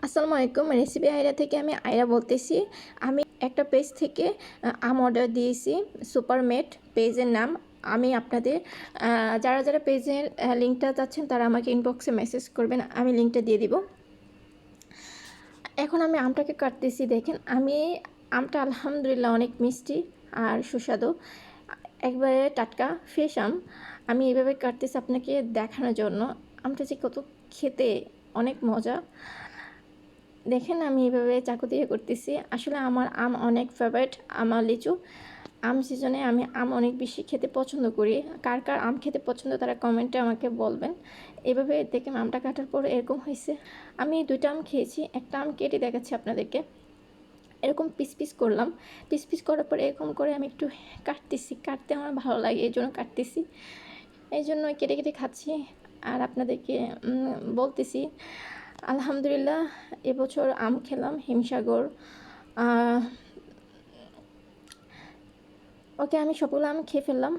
আসসালামু আলাইকুম। রেসিপি আয়রা থেকে আমি আয়রা বলতেছি। আমি একটা পেজ থেকে আম অর্ডার দিয়েছি, সুপারমেট পেজের নাম। আমি আপনাদের যারা পেজের লিঙ্কটা চাচ্ছেন তারা আমাকে ইনবক্সে মেসেজ করবেন, আমি লিঙ্কটা দিয়ে দিব। এখন আমি আমটাকে কাটতেছি। দেখেন, আমটা আলহামদুলিল্লাহ অনেক মিষ্টি আর সুস্বাদু, একবারে টাটকা ফ্রেশ আম। আমি এভাবে কাটতেছি আপনাকে দেখানোর জন্য। আমটা যে কত খেতে অনেক মজা। দেখেন, আমি এভাবে চাকু দিয়ে করতেছি। আসলে আমার আম অনেক ফেভারিট, আমার লিচু। আম সিজনে আমি আম অনেক বেশি খেতে পছন্দ করি। কার কার আম খেতে পছন্দ তারা কমেন্টে আমাকে বলবেন। এভাবে দেখেন, আমটা কাটার পর এরকম হয়েছে। আমি 2টা আম খেয়েছি, একটা আম কেটে দেখাচ্ছি আপনাদেরকে। এরকম পিস পিস করলাম। পিস পিস করার পর এরকম করে আমি একটু কাটতেছি। কাটতে আমার ভালো লাগে, এই জন্য কাটতেছি, এই জন্য কেটে কেটে খাচ্ছি আর আপনাদেরকে বলতেছি। আলহামদুলিল্লাহ, এবছর আম খেলাম হিমসাগর। ওকে, আমি সবগুলো আম খেয়ে ফেললাম।